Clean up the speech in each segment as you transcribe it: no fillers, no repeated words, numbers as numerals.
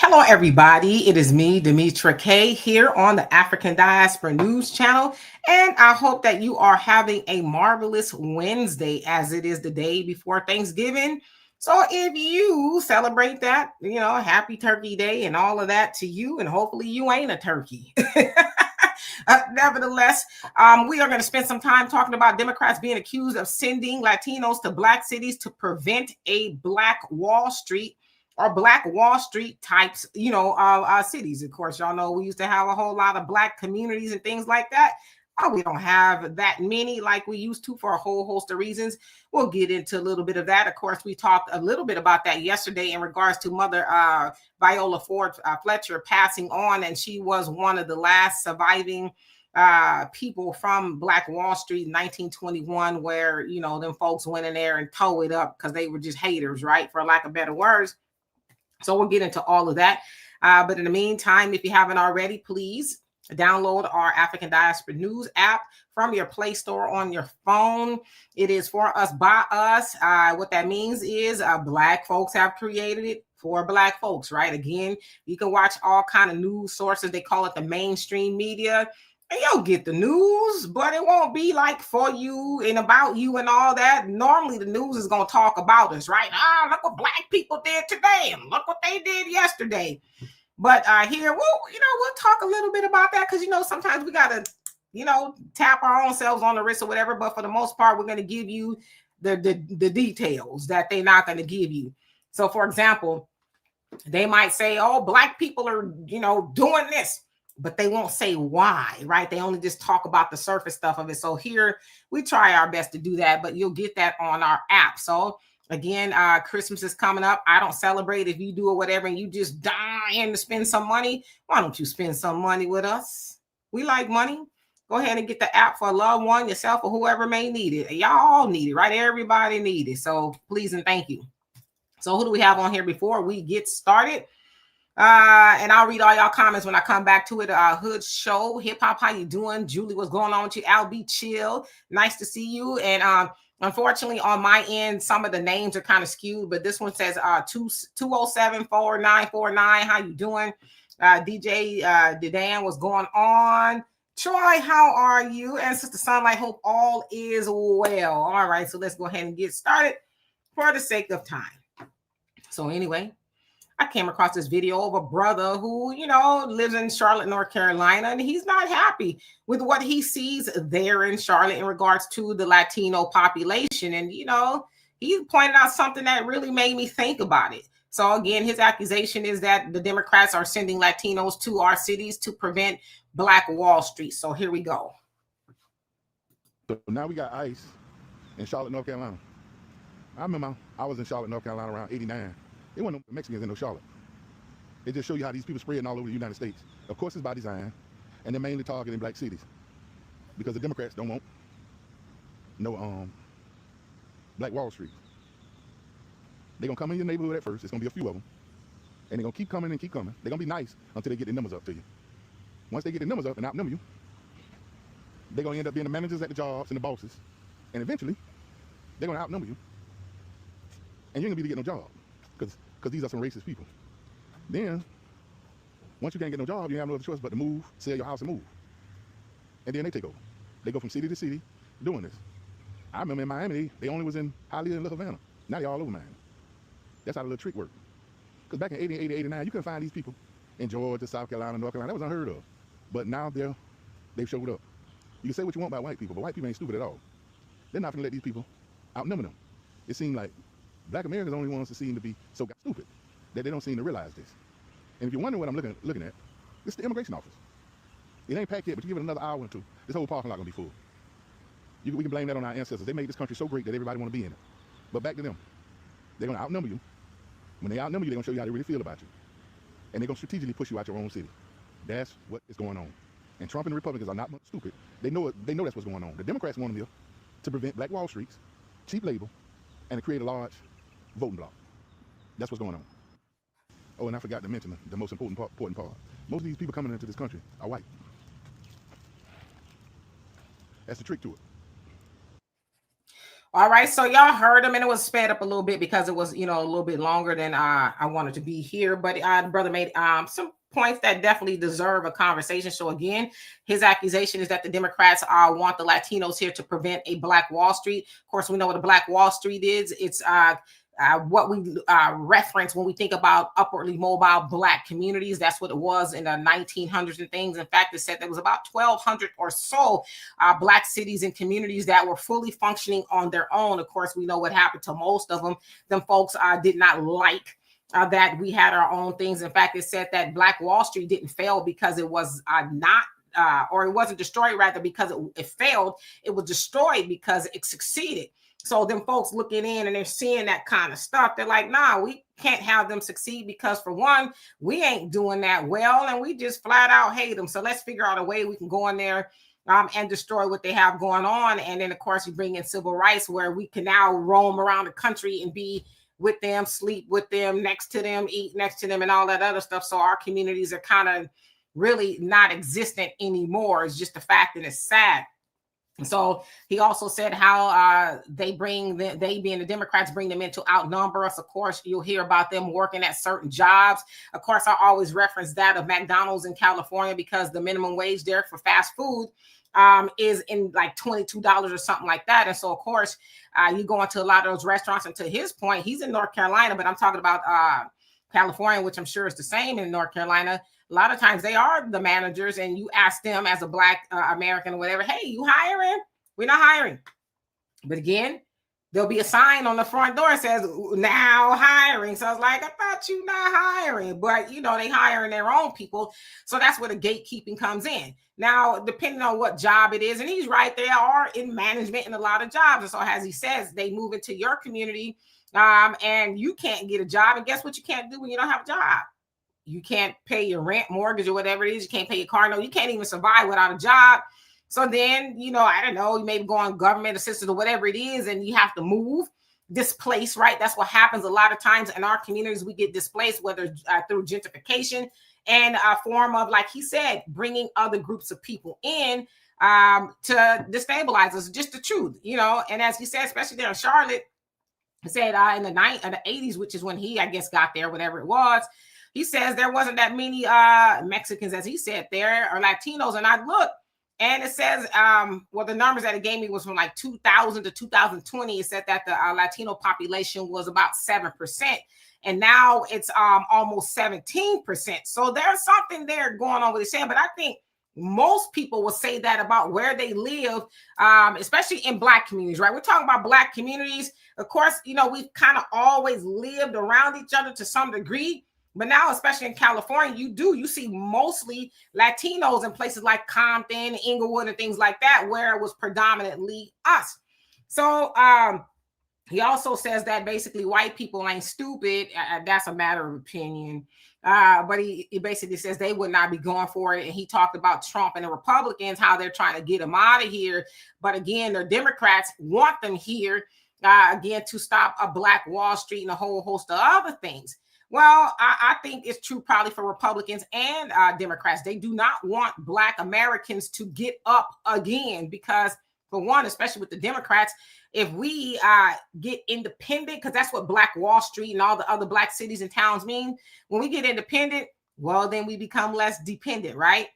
Hello, everybody. It is me, Demetra Kaye, here on the African Diaspora News Channel. And I hope that you are having a marvelous Wednesday as it is the day before Thanksgiving. So if you celebrate that, happy Turkey Day and all of that to you, and hopefully you ain't a turkey. Nevertheless, we are going to spend some time talking about Democrats being accused of sending Latinos to Black cities to prevent a Black Wall Street or Black Wall Street types, cities. Of course, y'all know we used to have a whole lot of Black communities and things like that. We don't have that many like we used to for a whole host of reasons. We'll get into a little bit of that. Of course, we talked a little bit about that yesterday in regards to Mother Viola Ford Fletcher passing on, and she was one of the last surviving people from Black Wall Street in 1921, where, them folks went in there and tore it up because they were just haters, right? For lack of better words. So we'll get into all of that. But in the meantime, if you haven't already, please download our African Diaspora News app from your Play Store on your phone. It is for us, by us. What that means is Black folks have created it for Black folks, right? Again, you can watch all kind of news sources. They call it the mainstream media. And you'll get the news, but it won't be like for you and about you and all that. Normally, the news is going to talk about us, right? Look what Black people did today, and look what they did yesterday. But here, we'll talk a little bit about that because, sometimes we got to, tap our own selves on the wrist or whatever. But for the most part, we're going to give you the details that they're not going to give you. So, for example, they might say, oh, Black people are, doing this, but they won't say why, right? They only just talk about the surface stuff of it. So here we try our best to do that, but you'll get that on our app. So again, Christmas is coming up. I don't celebrate if you do or whatever, and you just dying to spend some money. Why don't you spend some money with us? We like money. Go ahead and get the app for a loved one, yourself, or whoever may need it. Y'all all need it, right? Everybody need it. So please and thank you. So who do we have on here before we get started? And I'll read all y'all comments when I come back to it. Hood Show, Hip Hop, how you doing? Julie, what's going on with you? Al B Chill, nice to see you. And unfortunately, on my end, some of the names are kind of skewed, but this one says 207-4949. How you doing? DJ Dedan, what's going on? Troy, how are you? And Sister Sunlight, hope all is well. All right, so let's go ahead and get started for the sake of time. So anyway, I came across this video of a brother who, lives in Charlotte, North Carolina, and he's not happy with what he sees there in Charlotte in regards to the Latino population. And, he pointed out something that really made me think about it. So again, his accusation is that the Democrats are sending Latinos to our cities to prevent Black Wall Street. So here we go. So now we got ICE in Charlotte, North Carolina. I remember I was in Charlotte, North Carolina around 89. There weren't no Mexicans in no Charlotte. They just show you how these people spreading all over the United States. Of course, it's by design, and they're mainly targeting Black cities because the Democrats don't want no Black Wall Street. They're gonna come in your neighborhood at first. It's gonna be a few of them, and they're gonna keep coming and keep coming. They're gonna be nice until they get the numbers up to you. Once they get the numbers up and outnumber you, they're gonna end up being the managers at the jobs and the bosses, and eventually, they're gonna outnumber you, and you ain't gonna be to get no job. Because these are some racist people. Then, once you can't get no job, you have no other choice but to move, sell your house and move. And then they take over. They go from city to city doing this. I remember in Miami, they only was in Hialeah and Little Havana. Now they all over Miami. That's how the little trick worked. Because back in 80, 89, you couldn't find these people in Georgia, South Carolina, North Carolina. That was unheard of. But now they've showed up. You can say what you want about white people, but white people ain't stupid at all. They're not going to let these people outnumber them. It seemed like Black Americans are the only ones that seem to be so stupid that they don't seem to realize this. And if you're wondering what I'm looking at, it's the immigration office. It ain't packed yet, but you give it another hour or two, this whole parking lot gonna be full. We can blame that on our ancestors. They made this country so great that everybody want to be in it. But back to them, they're gonna outnumber you. When they outnumber you, they're gonna show you how they really feel about you, and they're gonna strategically push you out your own city. That's what is going on. And Trump and the Republicans are not stupid. They know it. They know that's what's going on. The Democrats want them here to prevent Black Wall Streets, cheap labor, and to create a large voting bloc. That's what's going on. Oh, and I forgot to mention the most important part. Most of these people coming into this country are white. That's the trick to it. All right, so y'all heard him, and it was sped up a little bit because it was, a little bit longer than I wanted to be here. But the brother made some points that definitely deserve a conversation. So again, his accusation is that the Democrats want the Latinos here to prevent a Black Wall Street. Of course, we know what a Black Wall Street is. It's what we reference when we think about upwardly mobile Black communities. That's what it was in the 1900s and things. In fact, it said there was about 1,200 or so Black cities and communities that were fully functioning on their own. Of course, we know what happened to most of them. Them folks did not like that we had our own things. In fact, it said that Black Wall Street didn't fail because it was not or it wasn't destroyed, rather, because it failed. It was destroyed because it succeeded. So them folks looking in and they're seeing that kind of stuff. They're like, nah, we can't have them succeed because, for one, we ain't doing that well, and we just flat out hate them. So let's figure out a way we can go in there and destroy what they have going on. And then, of course, you bring in civil rights, where we can now roam around the country and be with them, sleep with them, next to them, eat next to them, and all that other stuff. So our communities are kind of really not existent anymore. It's just the fact, and it's sad. So he also said how they being the Democrats, bring them in to outnumber us. Of course, you'll hear about them working at certain jobs. Of course, I always reference that of McDonald's in California, because the minimum wage there for fast food is in like $22 or something like that. And so, of course, you go into a lot of those restaurants, and to his point, he's in North Carolina, but I'm talking about California, which I'm sure is the same in North Carolina. A lot of times they are the managers, and you ask them as a Black American or whatever, hey, you hiring? We're not hiring. But again, there'll be a sign on the front door that says, now hiring. So I was like, I thought you not hiring. But, they hiring their own people. So that's where the gatekeeping comes in. Now, depending on what job it is, and he's right, they are in management in a lot of jobs. And so, as he says, they move into your community and you can't get a job. And guess what you can't do when you don't have a job? You can't pay your rent, mortgage, or whatever it is. You can't pay your car note. You can't even survive without a job. So then, I don't know, you maybe go on government assistance or whatever it is, and you have to move, displace, right? That's what happens a lot of times in our communities. We get displaced, whether through gentrification and a form of, like he said, bringing other groups of people in to destabilize us. Just the truth, And as he said, especially there in Charlotte, he said in the 80s, which is when he, I guess, got there, whatever it was. He says there wasn't that many Mexicans, as he said, there, or Latinos. And I looked, and it says, the numbers that it gave me was from like 2000 to 2020. It said that the Latino population was about 7%. And now it's almost 17%. So there's something there going on with it saying. But I think most people will say that about where they live, especially in Black communities, right? We're talking about Black communities. Of course, we've kind of always lived around each other to some degree. But now, especially in California, you see mostly Latinos in places like Compton, Inglewood, and things like that, where it was predominantly us. So he also says that basically white people ain't stupid. That's a matter of opinion. But he basically says they would not be going for it. And he talked about Trump and the Republicans, how they're trying to get him out of here. But again, the Democrats want them here, again, to stop a Black Wall Street and a whole host of other things. Well, I think it's true probably for Republicans and Democrats. They do not want Black Americans to get up again because, for one, especially with the Democrats, if we get independent, because that's what Black Wall Street and all the other Black cities and towns mean. When we get independent, well, then we become less dependent, right?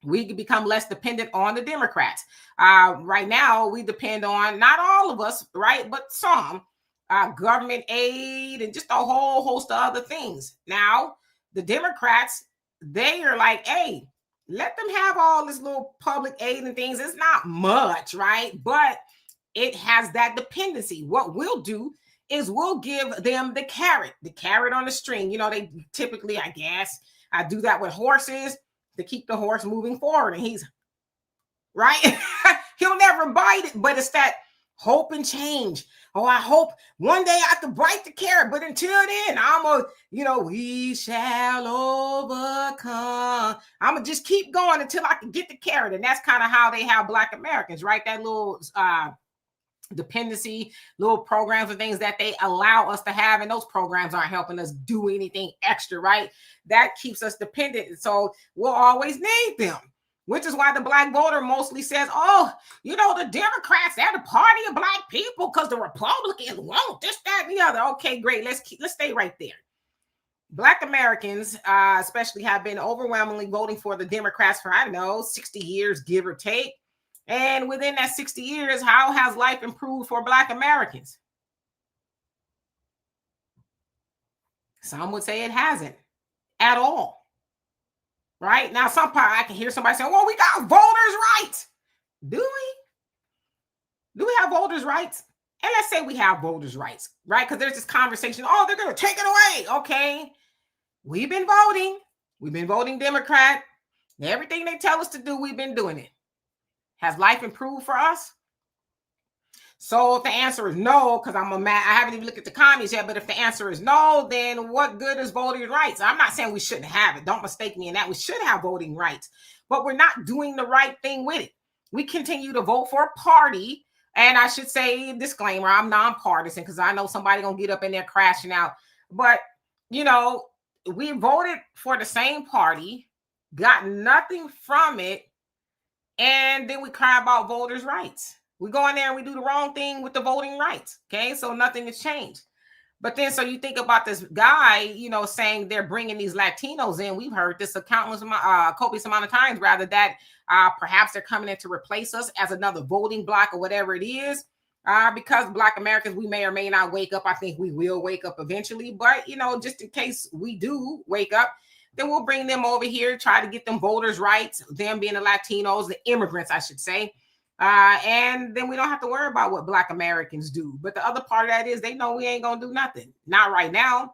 We can become less dependent on the Democrats. Right now, we depend on, not all of us, right, but some. Government aid and just a whole host of other things. Now, the Democrats, they are like, hey, let them have all this little public aid and things. It's not much, right? But it has that dependency. What we'll do is we'll give them the carrot on the string. They typically, I guess, I do that with horses to keep the horse moving forward. And he's, right? He'll never bite it, but it's that hope and change. Oh, I hope one day I can bite the carrot, but until then, we shall overcome. I'm going to just keep going until I can get the carrot. And that's kind of how they have Black Americans, right? That little dependency, little programs and things that they allow us to have. And those programs aren't helping us do anything extra, right? That keeps us dependent. So we'll always need them. which is why the black voter mostly says, oh, you know, the Democrats, they're the party of black people because the Republicans won't this, that, and the other. Okay, great. Let's stay right there. Black Americans, especially, have been overwhelmingly voting for the Democrats for, I don't know, 60 years, give or take. And within that 60 years, how has life improved for Black Americans? Some would say it hasn't at all. Right? Now, some part I can hear somebody saying, well, we got voters' rights. Do we? Do we have voters' rights? And let's say we have voters' rights, right? Because there's this conversation, oh, they're going to take it away. Okay. We've been voting. We've been voting Democrat. Everything they tell us to do, we've been doing it. Has life improved for us? So if the answer is no, because I haven't even looked at the comments yet, but if the answer is no, then what good is voting rights? I'm not saying we shouldn't have it. Don't mistake me in that. We should have voting rights, but we're not doing the right thing with it. We continue to vote for a party. And I should say, disclaimer, I'm nonpartisan because I know somebody going to get up in there crashing out. But, you know, we voted for the same party, got nothing from it, and then we cry about voters' rights. We go in there and we do the wrong thing with the voting rights. Okay, so nothing has changed. But then, so you think about this guy, you know, saying they're bringing these Latinos in. We've heard this copious amount of times, rather, that perhaps they're coming in to replace us as another voting block or whatever it is. Because Black Americans, we may or may not wake up. I think we will wake up eventually. But, you know, just in case we do wake up, then we'll bring them over here, try to get them voters' rights, them being the Latinos, the immigrants, I should say. And then we don't have to worry about what Black Americans do. But the other part of that is they know we ain't going to do nothing. Not right now,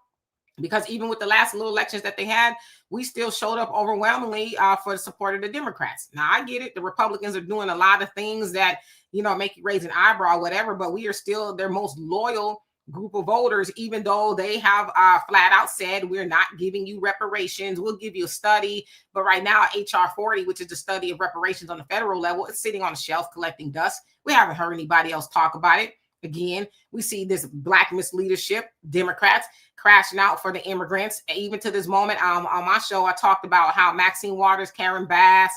because even with the last little elections that they had, we still showed up overwhelmingly for the support of the Democrats. Now, I get it. The Republicans are doing a lot of things that, you know, make you raise an eyebrow, whatever, but we are still their most loyal group of voters, even though they have flat out said, we're not giving you reparations. We'll give you a study. But right now, HR 40, which is the study of reparations on the federal level, it's sitting on the shelf collecting dust. We haven't heard anybody else talk about it. Again, we see this Black misleadership, Democrats crashing out for the immigrants. Even to this moment, on my show, I talked about how Maxine Waters, Karen Bass,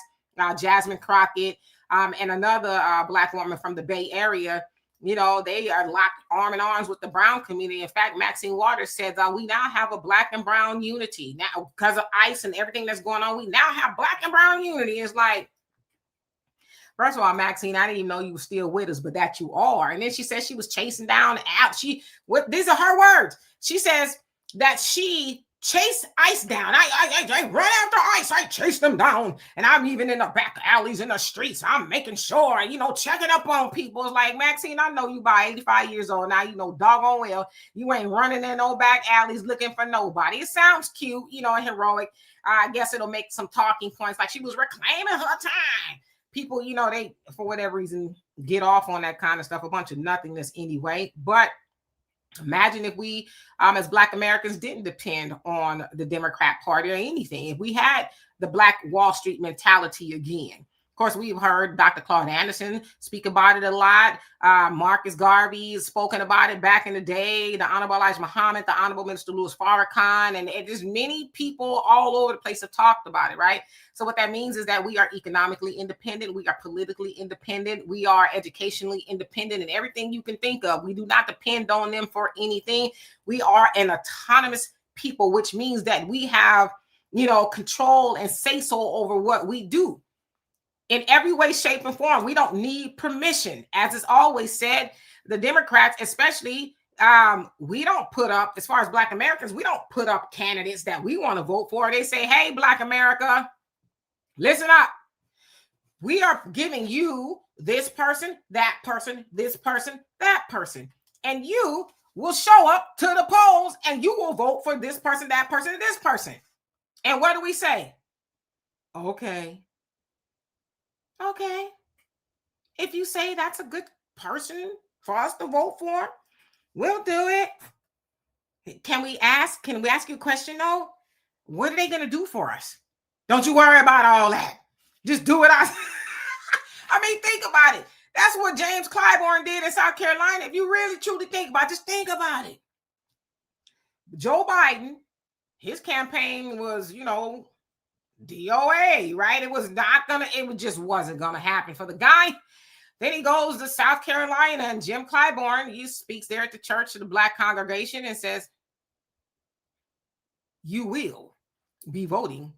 Jasmine Crockett, and another Black woman from the Bay Area, you know, they are locked arm in arms with the brown community. In fact, Maxine Waters said that we now have a Black and brown unity. Now, because of ICE and everything that's going on, we now have Black and brown unity. It's like, first of all, Maxine, I didn't even know you were still with us, but that you are. And then she said she was chasing down out. These are her words. She says that she chased ICE down. I run after ICE. I chased them down. And I'm even in the back alleys in the streets. I'm making sure, you know, checking up on people. It's like, Maxine, I know you by 85 years old now. You know, doggone well, you ain't running in no back alleys looking for nobody. It sounds cute, you know, and heroic. I guess it'll make some talking points like she was reclaiming her time. People, you know, they, for whatever reason, get off on that kind of stuff. A bunch of nothingness anyway. But imagine if we, as Black Americans, didn't depend on the Democrat Party or anything. If we had the Black Wall Street mentality again. Of course, we've heard Dr. Claude Anderson speak about it a lot. Marcus Garvey has spoken about it back in the day. The Honorable Elijah Muhammad, the Honorable Minister Louis Farrakhan, and there's many people all over the place have talked about it, right? So what that means is that we are economically independent. We are politically independent. We are educationally independent, and everything you can think of. We do not depend on them for anything. We are an autonomous people, which means that we have, you know, control and say-so over what we do. In every way, shape, and form. We don't need permission. As is always said, the Democrats, especially, we don't put up, as far as Black Americans, we don't put up candidates that we want to vote for. They say, hey, Black America, listen up. We are giving you this person, that person, this person, that person. And you will show up to the polls and you will vote for this person, that person, and this person. And what do we say? Okay. If you say that's a good person for us to vote for, we'll do it. Can we ask you a question though? What are they going to do for us? Don't you worry about all that. Just do it. I mean, think about it. That's what James Clyburn did in South Carolina. If you really truly think about it, just think about it. Joe Biden, his campaign was, you know, DOA, right? It just wasn't gonna happen for the guy. Then he goes to South Carolina, and Jim Clyburn, he speaks there at the church to the Black congregation and says, you will be voting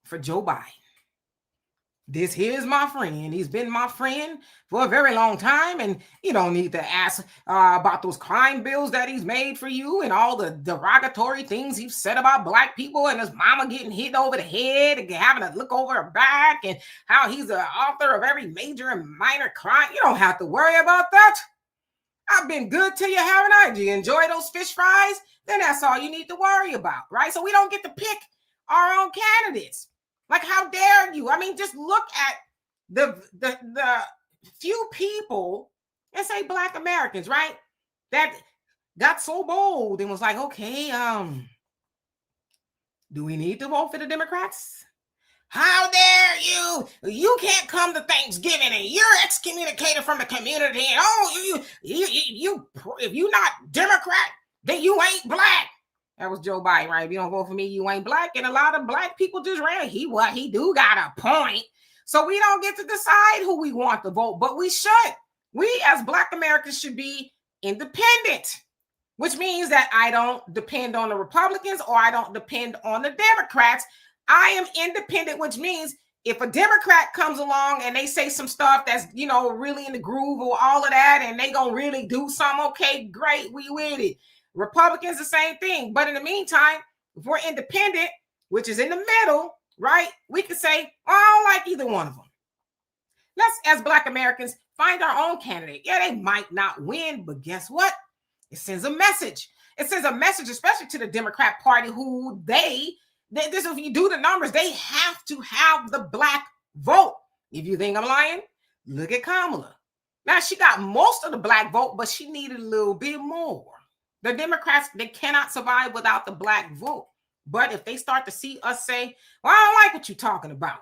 for Joe Biden. This here's my friend. He's been my friend for a very long time. And you don't need to ask about those crime bills that he's made for you and all the derogatory things he's said about Black people and his mama getting hit over the head and having to look over her back and how he's the author of every major and minor crime. You don't have to worry about that. I've been good to you, haven't I? Do you enjoy those fish fries? Then that's all you need to worry about, right? So we don't get to pick our own candidates. Like, how dare you? I mean, just look at the few people, let's say Black Americans, right, that got so bold and was like, okay, do we need to vote for the Democrats? How dare you? You can't come to Thanksgiving and you're excommunicated from the community. And oh, you if you're not Democrat, then you ain't Black. That was Joe Biden, right? If you don't vote for me, you ain't Black. And a lot of Black people just ran. He do got a point. So we don't get to decide who we want to vote, but we should. We as Black Americans should be independent, which means that I don't depend on the Republicans or I don't depend on the Democrats. I am independent, which means if a Democrat comes along and they say some stuff that's, really in the groove or all of that, and they gonna really do something, okay, great, we with it. Republicans, the same thing. But in the meantime, if we're independent, which is in the middle, right, we can say, oh, I don't like either one of them. Let's, as Black Americans, find our own candidate. Yeah, they might not win, but guess what? It sends a message. It sends a message, especially to the Democrat Party, who if you do the numbers, they have to have the Black vote. If you think I'm lying, look at Kamala. Now, she got most of the Black vote, but she needed a little bit more. The Democrats, they cannot survive without the Black vote. But if they start to see us say, well, I don't like what you're talking about.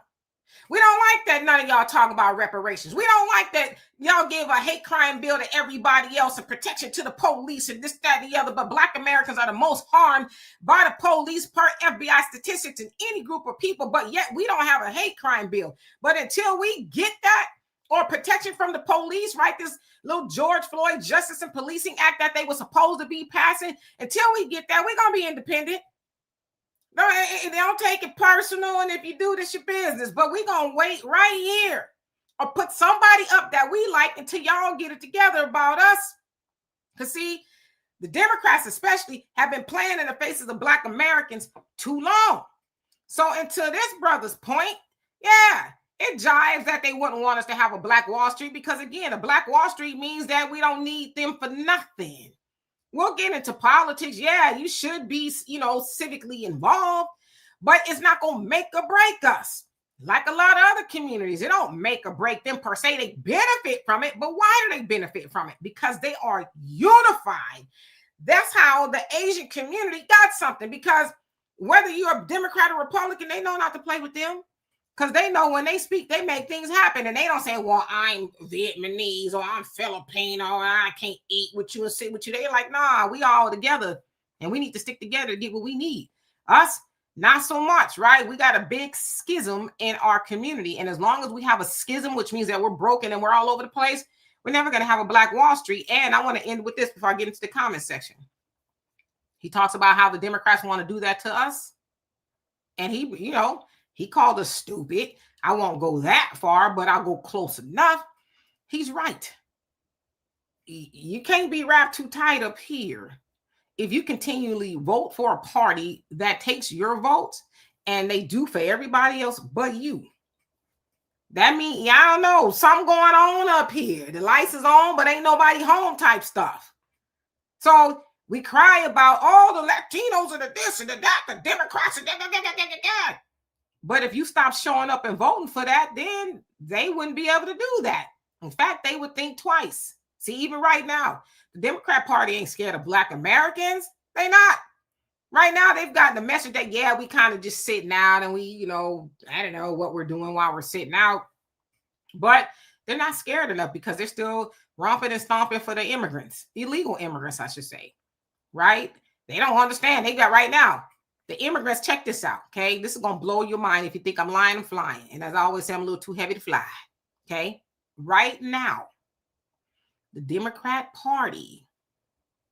We don't like that none of y'all talk about reparations. We don't like that y'all give a hate crime bill to everybody else and protection to the police and this, that, and the other. But Black Americans are the most harmed by the police per FBI statistics in any group of people. But yet we don't have a hate crime bill. But until we get that, or protection from the police, right? This little George Floyd Justice and Policing Act that they were supposed to be passing. Until we get that, we're going to be independent. No, they don't take it personal. And if you do, this your business. But we're going to wait right here or put somebody up that we like until y'all get it together about us. Because see, the Democrats especially have been playing in the faces of Black Americans too long. So until this brother's point, yeah, it jives that they wouldn't want us to have a Black Wall Street because, again, a Black Wall Street means that we don't need them for nothing. We'll get into politics. Yeah, you should be, civically involved, but it's not going to make or break us. Like a lot of other communities, it don't make or break them per se. They benefit from it, but why do they benefit from it? Because they are unified. That's how the Asian community got something, because whether you're a Democrat or Republican, they know not to play with them. Because they know when they speak, they make things happen. And they don't say, well, I'm Vietnamese or I'm Filipino or I can't eat with you and sit with you. They're like, nah, we all together and we need to stick together to get what we need. Us, not so much, right? We got a big schism in our community. And as long as we have a schism, which means that we're broken and we're all over the place, we're never going to have a Black Wall Street. And I want to end with this before I get into the comment section. He talks about how the Democrats want to do that to us. And he called us stupid. I won't go that far, but I'll go close enough. He's right. You can't be wrapped too tight up here. If you continually vote for a party that takes your votes and they do for everybody else but you, that means, I don't know, something going on up here. The lights is on, but ain't nobody home type stuff. So we cry about all the Latinos and the this and the that, the Democrats and that. But if you stop showing up and voting for that, then they wouldn't be able to do that. In fact, they would think twice. See, even right now, the Democrat Party ain't scared of Black Americans. They not. Right now, they've gotten the message that, yeah, we kind of just sitting out and we, I don't know what we're doing while we're sitting out. But they're not scared enough because they're still romping and stomping for the immigrants, illegal immigrants, I should say. Right? They don't understand. They got right now. The immigrants, check this out, okay? This is going to blow your mind. If you think I'm lying, I'm flying. And as I always say, I'm a little too heavy to fly, okay? Right now, the Democrat Party,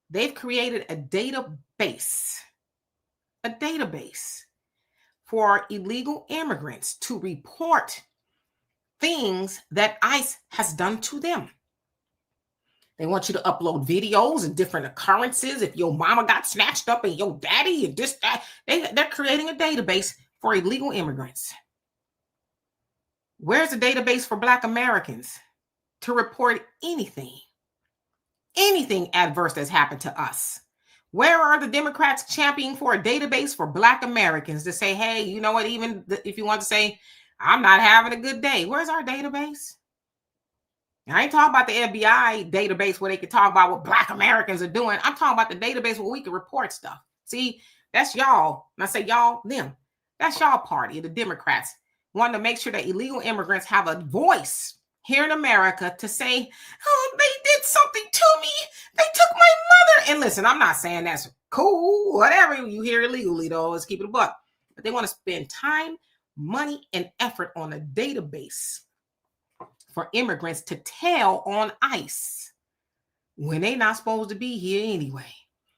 they've created a database for illegal immigrants to report things that ICE has done to them. They want you to upload videos and different occurrences. If your mama got snatched up and your daddy and this, that, they're creating a database for illegal immigrants. Where's the database for Black Americans to report anything adverse that's happened to us? Where are the Democrats championing for a database for Black Americans to say, hey, you know what, even if you want to say, I'm not having a good day, where's our database? I ain't talking about the FBI database where they can talk about what Black Americans are doing. I'm talking about the database where we can report stuff. See, that's y'all. And I say y'all, them. That's y'all party, the Democrats, wanting to make sure that illegal immigrants have a voice here in America to say, oh, they did something to me. They took my mother. And listen, I'm not saying that's cool. Whatever you hear illegally, though, let's keep it a buck. But they want to spend time, money, and effort on a database for immigrants to tell on ICE when they're not supposed to be here anyway.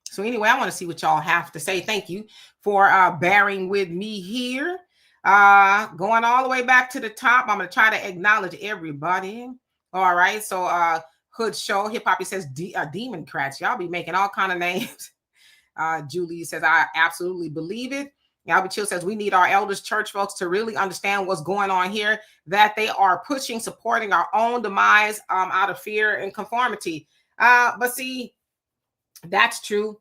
So anyway, I want to see what y'all have to say. Thank you for bearing with me here. Going all the way back to the top, I'm going to try to acknowledge everybody. All right. So Hood Show, Hip Hop, he says, Democrats. Y'all be making all kind of names. Julie says, I absolutely believe it. Albert Chill says, we need our elders, church folks, to really understand what's going on here, that they are supporting our own demise out of fear and conformity. But see, that's true.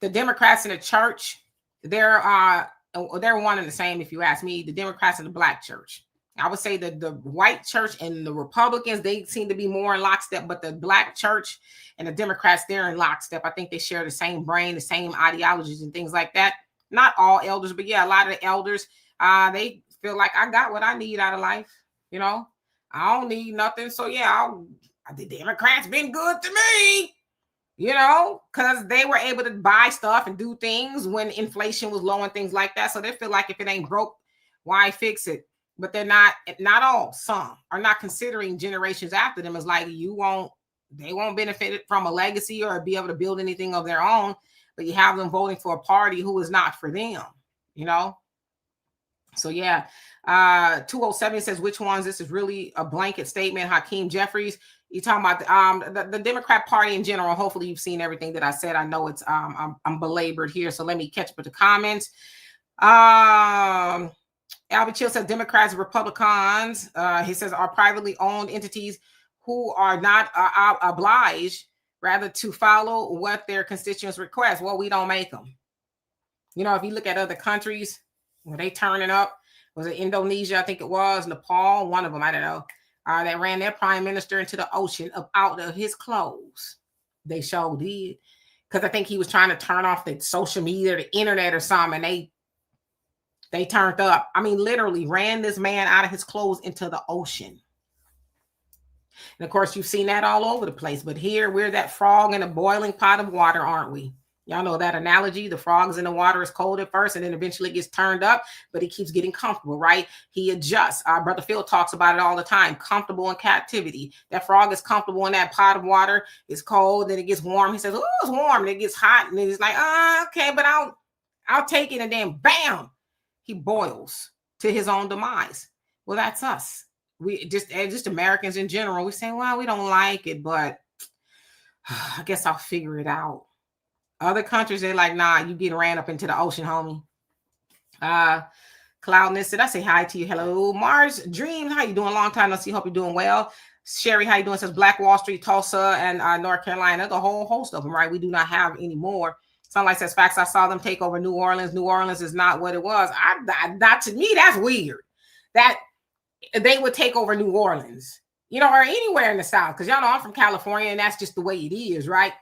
The Democrats in the church, they're one and the same, if you ask me. The Democrats in the Black church. I would say that the white church and the Republicans, they seem to be more in lockstep, but the Black church and the Democrats, they're in lockstep. I think they share the same brain, the same ideologies and things like that. Not all elders, but yeah, a lot of the elders, they feel like I got what I need out of life. You know, I don't need nothing. So yeah, the Democrats been good to me, you know, because they were able to buy stuff and do things when inflation was low and things like that. So they feel like if it ain't broke, why fix it? But they're not all, some are not considering generations after them as like they won't benefit from a legacy or be able to build anything of their own. But you have them voting for a party who is not for them, you know? So yeah, 207 says, which ones? This is really a blanket statement. Hakeem Jeffries, you talking about the Democrat Party in general. Hopefully you've seen everything that I said. I know it's I'm belabored here, so let me catch up with the comments. Albert Chill says Democrats and Republicans, he says, are privately owned entities who are not obliged rather to follow what their constituents request. Well, we don't make them. You know, if you look at other countries where they turning up, was it Indonesia? I think it was Nepal, one of them, I don't know, that ran their prime minister into the ocean out of his clothes. They sure did. Because I think he was trying to turn off the social media, the internet or something, and they turned up. I mean, literally ran this man out of his clothes into the ocean. And of course, you've seen that all over the place. But here, we're that frog in a boiling pot of water, aren't we? Y'all know that analogy. The frog's in the water is cold at first, and then eventually gets turned up, but he keeps getting comfortable, right? He adjusts. Brother Phil talks about it all the time. Comfortable in captivity. That frog is comfortable in that pot of water. It's cold, then it gets warm. He says, oh, it's warm. And it gets hot, and then it's like, okay, but I'll take it. And then, bam, he boils to his own demise. Well, that's us. We just Americans in general. We say, well, we don't like it, but I guess I'll figure it out. Other countries, they're like, nah, you getting ran up into the ocean, homie. Cloudness said, I say hi to you. Hello, Mars Dreams. How you doing? Long time no see. Hope you're doing well. Sherry, how you doing? Says Black Wall Street, Tulsa, and North Carolina. The whole host of them, right? We do not have any more. Sunlight says, facts, I saw them take over New Orleans. New Orleans is not what it was. Not to me, that's weird. That they would take over New Orleans, you know, or anywhere in the South. Because y'all know I'm from California, and that's just the way it is, right?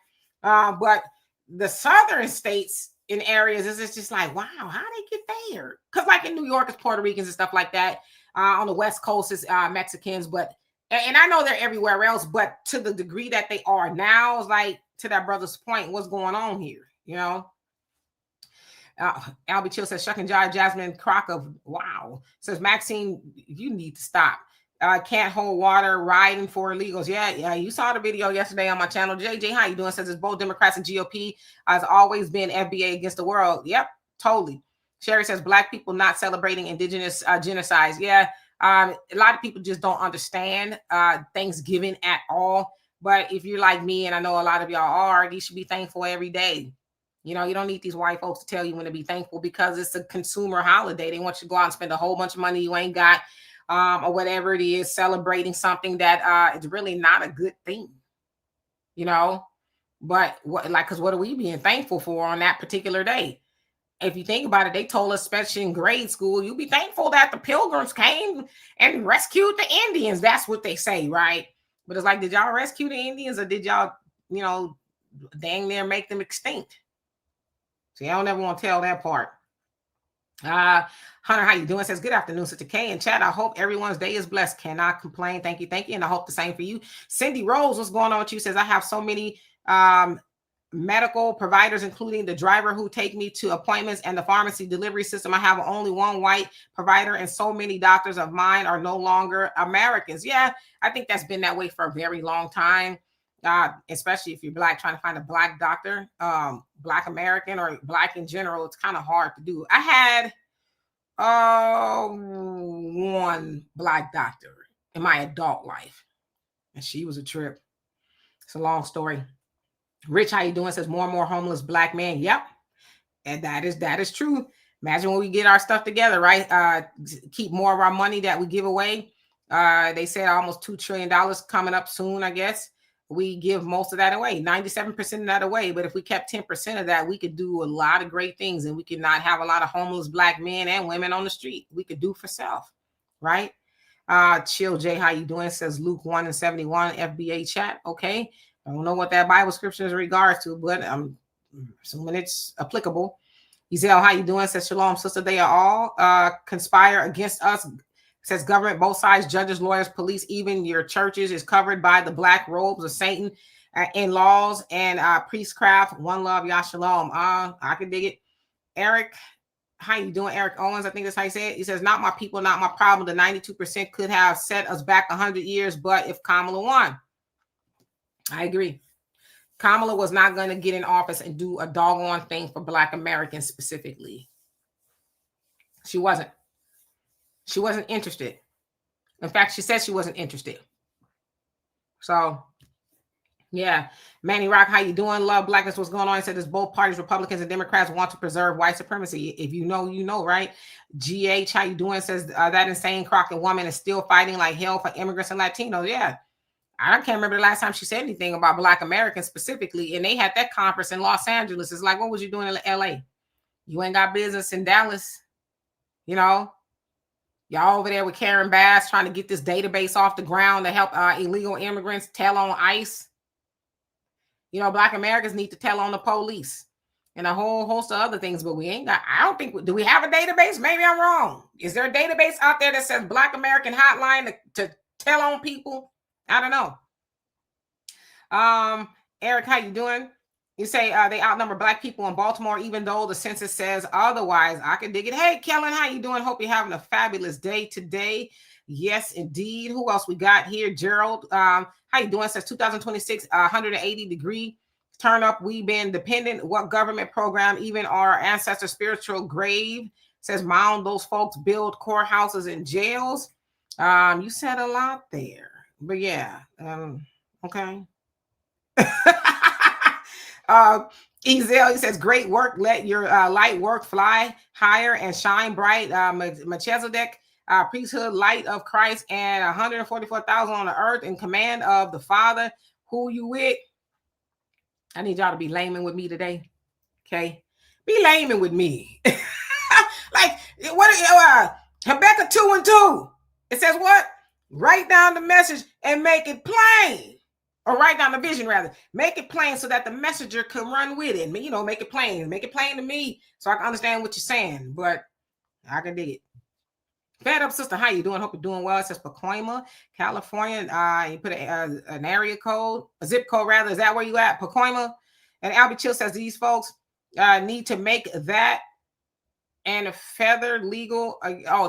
But the southern states in areas is just like, wow, how they get there? Because like in New York, it's Puerto Ricans and stuff like that. On the West Coast, it's Mexicans. But and I know they're everywhere else, but to the degree that they are now, is like to that brother's point, what's going on here? You know, Albie Chill says, Shuck and Jive, Jasmine Crocker. Wow. Says, Maxine, you need to stop. Can't hold water, riding for illegals. Yeah, you saw the video yesterday on my channel. JJ, how you doing? Says it's both Democrats and GOP has always been FBA against the world. Yep, totally. Sherry says Black people not celebrating indigenous genocides. Yeah, a lot of people just don't understand Thanksgiving at all. But if you're like me, and I know a lot of y'all are, you should be thankful every day. You know, you don't need these white folks to tell you when to be thankful, because it's a consumer holiday. They want you to go out and spend a whole bunch of money you ain't got. Or whatever it is, celebrating something that is really not a good thing, you know. But because what are we being thankful for on that particular day? If you think about it, they told us, especially in grade school, you'll be thankful that the Pilgrims came and rescued the Indians. That's what they say, right? But it's like, did y'all rescue the Indians, or did y'all, you know, dang near make them extinct? See, I don't ever want to tell that part. Hunter, how you doing? Says, good afternoon, Sister Kaye in chat. I hope everyone's day is blessed. Cannot complain. Thank you. And I hope the same for you. Cindy Rose, what's going on with you? Says, I have so many medical providers, including the driver who take me to appointments and the pharmacy delivery system. I have only one white provider, and so many doctors of mine are no longer Americans. Yeah, I think that's been that way for a very long time. Especially if you're Black, trying to find a Black doctor, Black American or Black in general, it's kind of hard to do. I had one Black doctor in my adult life, and she was a trip. It's a long story. Rich, how you doing? Says, more and more homeless Black men. Yep, and that is true. Imagine when we get our stuff together, right? Keep more of our money that we give away. They said almost $2 trillion coming up soon, I guess. We give most of that away, 97% of that away. But if we kept 10% of that, we could do a lot of great things, and we could not have a lot of homeless Black men and women on the street. We could do for self, right? Chill J, how you doing? Says Luke 1:71, FBA chat. Okay. I don't know what that Bible scripture is in regards to, but I'm assuming it's applicable. Ezel, how you doing? Says Shalom, sister. They are all conspire against us. Says government, both sides, judges, lawyers, police, even your churches is covered by the black robes of Satan in laws and priestcraft. One love, Yah Shalom. I can dig it. Eric, how you doing? Eric Owens, I think that's how you say it. He says, not my people, not my problem. The 92% could have set us back 100 years, but if Kamala won. I agree. Kamala was not going to get in office and do a doggone thing for Black Americans specifically. She wasn't. She wasn't interested. In fact, she said she wasn't interested. So, yeah. Manny Rock, how you doing? Love Blackness, what's going on? He said, there's both parties, Republicans and Democrats, want to preserve white supremacy. If you know, you know, right? GH, how you doing? Says, that insane Crockett woman is still fighting like hell for immigrants and Latinos. Yeah. I can't remember the last time she said anything about Black Americans specifically. And they had that conference in Los Angeles. It's like, what was you doing in LA? You ain't got business in Dallas. You know, y'all over there with Karen Bass trying to get this database off the ground to help illegal immigrants tell on ICE. You know, Black Americans need to tell on the police and a whole host of other things, but we ain't got, I don't think, do we have a database? Maybe I'm wrong. Is there a database out there that says Black American hotline to tell on people? I don't know. Eric, how you doing? You say they outnumber Black people in Baltimore, even though the census says otherwise. I can dig it. Hey, Kellen, how you doing? Hope you're having a fabulous day today. Yes, indeed. Who else we got here? Gerald, how you doing? Says 2026, 180-degree turn up. We been dependent. What government program? Even our ancestors' spiritual grave says mound those folks, build courthouses and jails. You said a lot there. But yeah, okay. Ezel, he says, great work. Let your light work fly higher and shine bright. Melchizedek, priesthood, light of Christ, and 144,000 on the earth in command of the Father. Who you with? I need y'all to be laming with me today. Okay? Be laming with me. Like, what? Habakkuk 2:2. It says what? Write down the message and make it plain. Or write down the vision, rather. Make it plain so that the messenger can run with it. You know, make it plain. Make it plain to me so I can understand what you're saying. But I can dig it. Fed up, sister. How you doing? Hope you're doing well. It says Pacoima, California. You put an area code, a zip code, rather. Is that where you at? Pacoima. And Albie Chill says these folks need to make that and feather legal.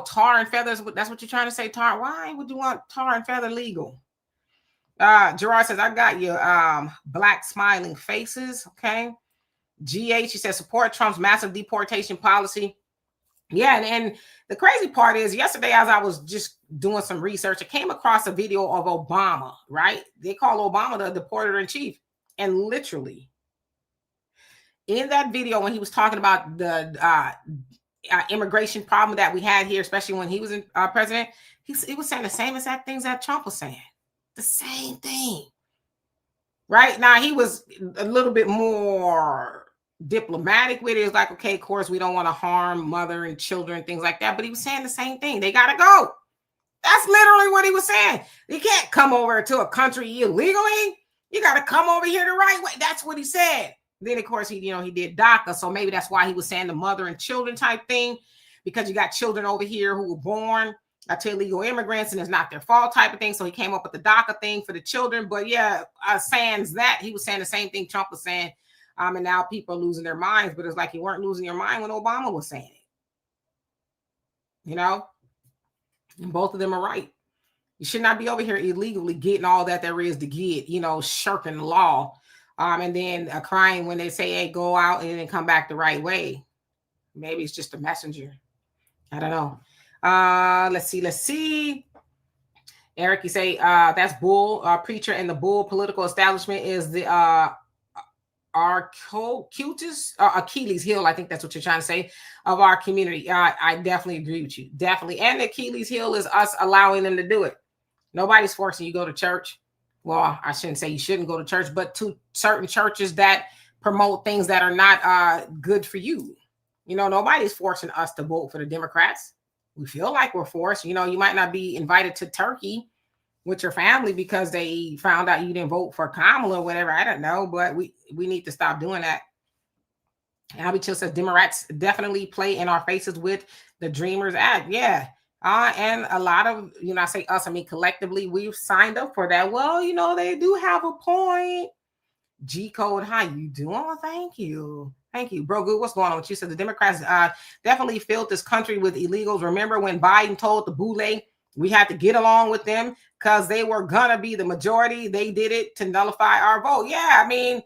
Tar and feathers. That's what you're trying to say, tar. Why would you want tar and feather legal? Gerard says, I got your black smiling faces. Okay. GH, he says, support Trump's massive deportation policy. Yeah, and the crazy part is yesterday, as I was just doing some research, I came across a video of Obama, right? They call Obama the deporter in chief. And literally, in that video, when he was talking about the immigration problem that we had here, especially when he was in president, he was saying the same exact things that Trump was saying. The same thing. Right? Now, he was a little bit more diplomatic with it. It's like, okay, of course, we don't want to harm mother and children, things like that. But he was saying the same thing. They got to go. That's literally what he was saying. You can't come over to a country illegally. You got to come over here the right way. That's what he said. Then, of course, he did DACA. So maybe that's why he was saying the mother and children type thing, because you got children over here who were born to illegal immigrants and it's not their fault type of thing. So he came up with the DACA thing for the children. But yeah, sans that, he was saying the same thing Trump was saying. And now people are losing their minds, but it's like you weren't losing your mind when Obama was saying it. And both of them are right. You should not be over here illegally getting all that there is to get, shirking the law. And then crying when they say, hey, go out and then come back the right way. Maybe it's just a messenger. I don't know. Let's see. Eric, you say that's bull. Preacher and the bull political establishment is the Achilles heel. I think that's what you're trying to say, of our community. I definitely agree with you. Definitely. And the Achilles heel is us allowing them to do it. Nobody's forcing you to go to church. Well, I shouldn't say you shouldn't go to church, but to certain churches that promote things that are not good for you. Nobody's forcing us to vote for the Democrats. We feel like we're forced. You might not be invited to Turkey with your family because they found out you didn't vote for Kamala or whatever. I don't know, but we need to stop doing that. Albie Chill says Democrats definitely play in our faces with the Dreamers Act. Yeah. And a lot of, I say us, I mean, collectively, we've signed up for that. Well, they do have a point. G Code, how you doing? Well, thank you. Thank you, bro. Good. What's going on with you? So the Democrats definitely filled this country with illegals. Remember when Biden told the Boule we had to get along with them because they were going to be the majority? They did it to nullify our vote. Yeah, I mean,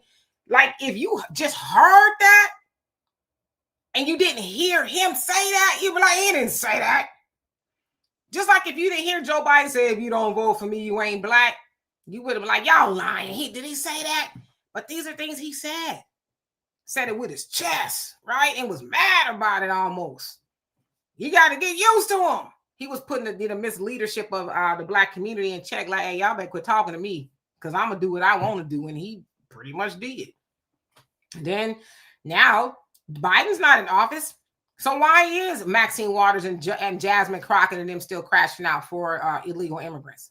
like if you just heard that and you didn't hear him say that, you'd be like, he didn't say that. Just like if you didn't hear Joe Biden say, if you don't vote for me, you ain't black, you would have been like, y'all lying. Did he say that? But these are things he said. Said it with his chest, right? And was mad about it almost. You got to get used to him. He was putting the misleadership of the black community in check. Like, hey, y'all better quit talking to me because I'm going to do what I want to do. And he pretty much did. And then now Biden's not in office. So why is Maxine Waters and Jasmine Crockett and them still crashing out for illegal immigrants?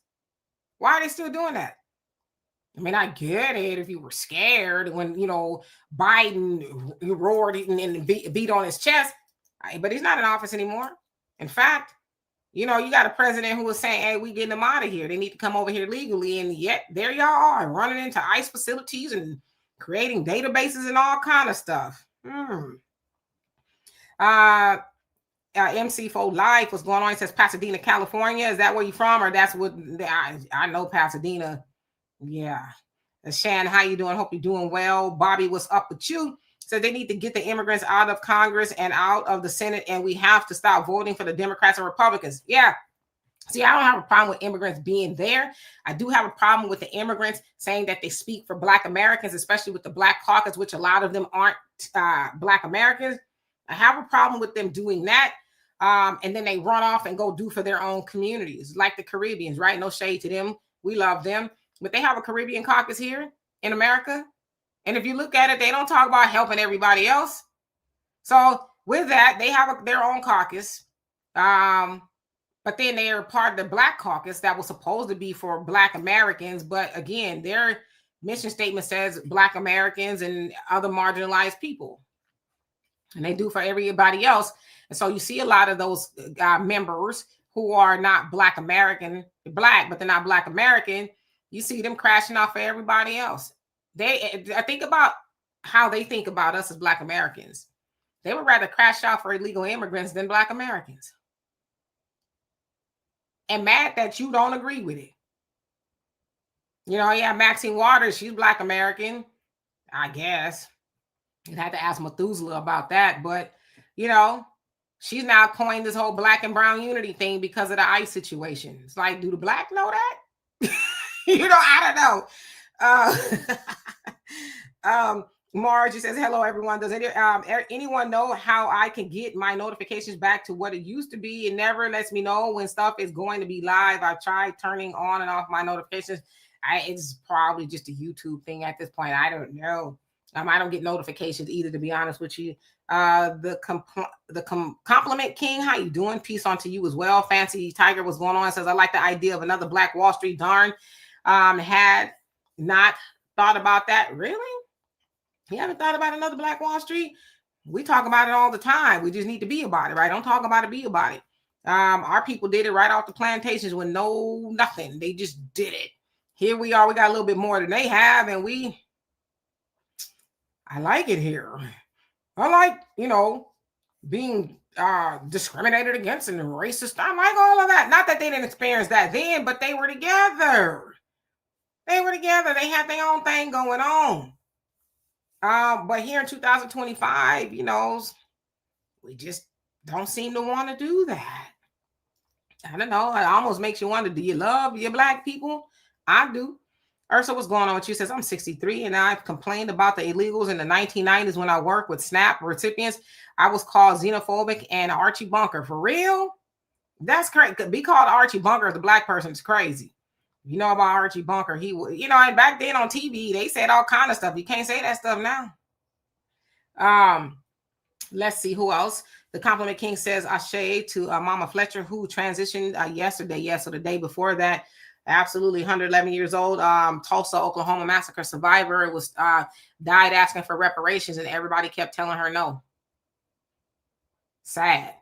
Why are they still doing that? I mean, I get it if you were scared when, Biden roared and beat on his chest, but he's not in office anymore. In fact, you got a president who was saying, hey, we getting them out of here. They need to come over here legally. And yet there y'all are running into ICE facilities and creating databases and all kind of stuff. MC4 Life, what's going on? He says Pasadena, California. Is that where you from? Or that's what I know Pasadena. Yeah. Shan, how you doing? Hope you're doing well. Bobby, what's up with you? So they need to get the immigrants out of Congress and out of the Senate, and we have to stop voting for the Democrats and Republicans. Yeah. See, I don't have a problem with immigrants being there. I do have a problem with the immigrants saying that they speak for Black Americans, especially with the Black Caucus, which a lot of them aren't Black Americans. I have a problem with them doing that. And then they run off and go do for their own communities, like the Caribbeans, right? No shade to them. We love them. But they have a Caribbean caucus here in America. And if you look at it, they don't talk about helping everybody else. So with that, they have their own caucus. But then they are part of the Black caucus that was supposed to be for Black Americans. But again, their mission statement says Black Americans and other marginalized people. And they do for everybody else. And so you see a lot of those members who are not Black American, Black, but they're not Black American. You see them crashing off for everybody else. I think about how they think about us as Black Americans. They would rather crash out for illegal immigrants than Black Americans. And mad that you don't agree with it. You know, yeah, Maxine Waters, she's Black American, I guess. You'd have to ask Methuselah about that. But, you know, she's now coined this whole Black and brown unity thing because of the ICE situation. It's like, do the Black know that? You know, I don't know. Margie says, hello, everyone. Does anyone know how I can get my notifications back to what it used to be? It never lets me know when stuff is going to be live. I've tried turning on and off my notifications. It's probably just a YouTube thing at this point. I don't know. I don't get notifications either, to be honest with you. The Compliment King, how you doing? Peace on to you as well. Fancy Tiger, what's going on? Says, I like the idea of another Black Wall Street. Darn, had not thought about that. Really? You haven't thought about another Black Wall Street? We talk about it all the time. We just need to be about it, right? Don't talk about it, be about it. Our people did it right off the plantations with nothing. They just did it. Here we are. We got a little bit more than they have, and I like it here. I like, you know, being discriminated against and racist. I like all of that. Not that they didn't experience that then, but they were together. They had their own thing going on. But here in 2025, you know, we just don't seem to want to do that. I don't know. It almost makes you wonder, do you love your Black people? I do. Ursa, what's going on with you? Says, I'm 63 and I've complained about the illegals in the 1990s when I worked with SNAP recipients. I was called xenophobic and Archie Bunker. For real? That's crazy. Be called Archie Bunker as a Black person is crazy. You know about Archie Bunker. He, you know, and back then on TV, they said all kind of stuff. You can't say that stuff now. Let's see who else. The Compliment King says, Ashe to Mama Fletcher, who transitioned yesterday. Yes, so the day before that. Absolutely 111 years old. Tulsa, Oklahoma massacre survivor. It was died asking for reparations, and everybody kept telling her no. Sad.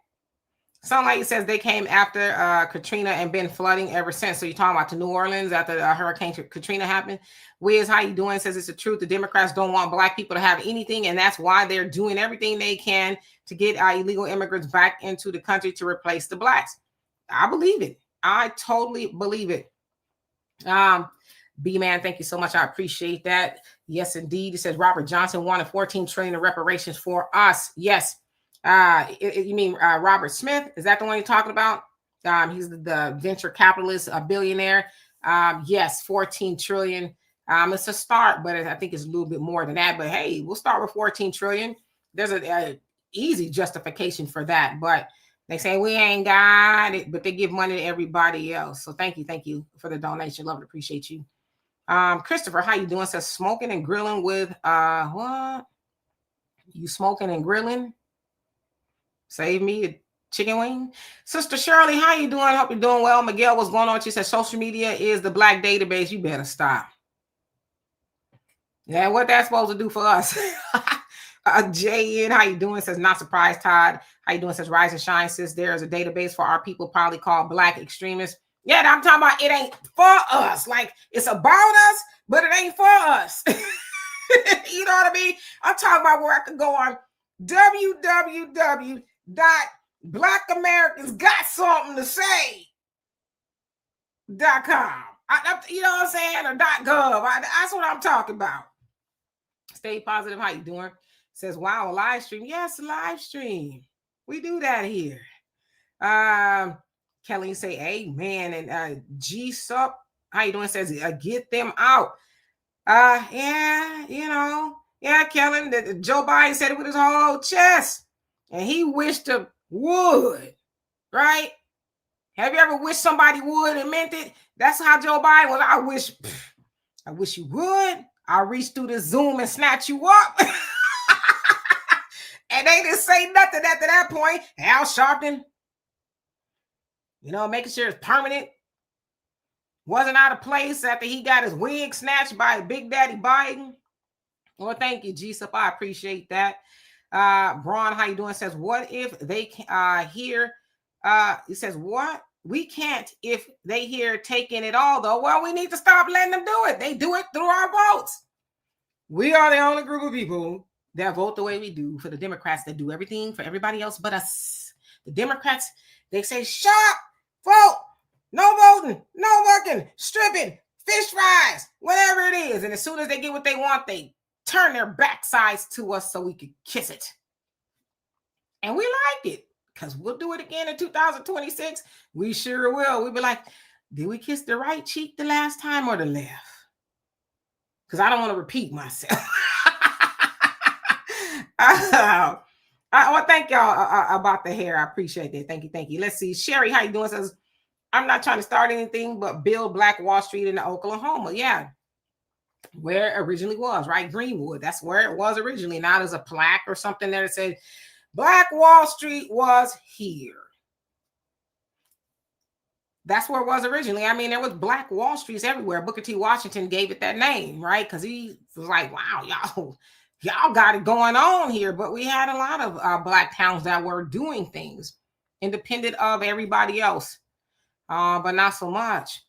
Some lady says they came after Katrina and been flooding ever since. So you're talking about to New Orleans after Hurricane Katrina happened. Wiz, how you doing? Says it's the truth. The Democrats don't want Black people to have anything, and that's why they're doing everything they can to get illegal immigrants back into the country to replace the Blacks. I believe it. I totally believe it. B-Man, thank you so much. I appreciate that. Yes, indeed. It says Robert Johnson wanted 14 trillion in reparations for us. Yes. You mean Robert Smith? Is that the one you're talking about? He's the venture capitalist, a billionaire. Yes, 14 trillion. It's a start, but I think it's a little bit more than that. But hey, we'll start with 14 trillion. There's an easy justification for that, but they say we ain't got it, but they give money to everybody else. So thank you for the donation. Love and appreciate you. Christopher, how you doing? Says smoking and grilling with what? You smoking and grilling? Save me a chicken wing. Sister Shirley, how you doing? Hope you're doing well. Miguel, what's going on? She says social media is the Black database. You better stop. Yeah, what that's supposed to do for us? Jay, how you doing? Says not surprised. Todd, how you doing? Says rise and shine. Says there is a database for our people, probably called Black extremists. Yeah, I'm talking about it ain't for us. Like it's about us, but it ain't for us. You know what I mean? I'm talking about where I can go on www.blackAmericans.GotSomethingToSay.com. You know what I'm saying? Or .gov. That's what I'm talking about. Stay positive. How you doing? Says, wow, a live stream. Yes, live stream. We do that here. Kelly say, amen. And G-Sup, how you doing? Says, get them out. Yeah, you know. Yeah, Kelly, Joe Biden said it with his whole chest. And he wished to would. Right? Have you ever wished somebody would and meant it? That's how Joe Biden was. I wish you would. I'll reach through the Zoom and snatch you up. And they didn't say nothing after that point. Al Sharpton, you know, making sure it's permanent. Wasn't out of place after he got his wig snatched by Big Daddy Biden. Well, thank you, G-Sup. I appreciate that. Braun, how you doing? Says, what if they hear, he says, what? We can't if they hear taking it all, though. Well, we need to stop letting them do it. They do it through our votes. We are the only group of people They'll vote the way we do for the Democrats that do everything for everybody else but us. The Democrats, they say, shut up, vote, no voting, no working, stripping, fish fries, whatever it is. And as soon as they get what they want, they turn their backsides to us so we can kiss it. And we like it because we'll do it again in 2026. We sure will. We'll be like, did we kiss the right cheek the last time or the left? Because I don't want to repeat myself. I want to thank y'all about the hair. I appreciate that. Thank you. Thank you. Let's see. Sherry, how you doing? Says, I'm not trying to start anything but build Black Wall Street in Oklahoma. Yeah. Where it originally was, right? Greenwood. That's where it was originally. Now there's a plaque or something there that said Black Wall Street was here. That's where it was originally. I mean, there was Black Wall Streets everywhere. Booker T. Washington gave it that name, right? Because he was like, wow, y'all got it going on here. But we had a lot of Black towns that were doing things independent of everybody else, but not so much.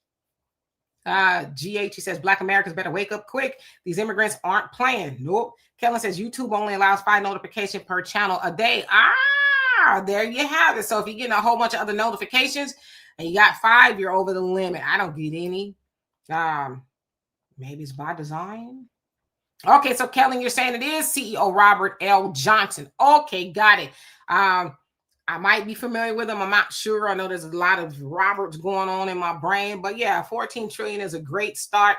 GH, he says, Black Americans better wake up quick. These immigrants aren't playing. Nope. Kellen says, YouTube only allows 5 notifications per channel a day. There you have it. So if you're getting a whole bunch of other notifications and you got 5, you're over the limit. I don't get any. Maybe it's by design. Okay, so Kellen, you're saying it is CEO Robert L. Johnson. Okay, got it. I might be familiar with him. I'm not sure. I know there's a lot of Roberts going on in my brain, but yeah, 14 trillion is a great start.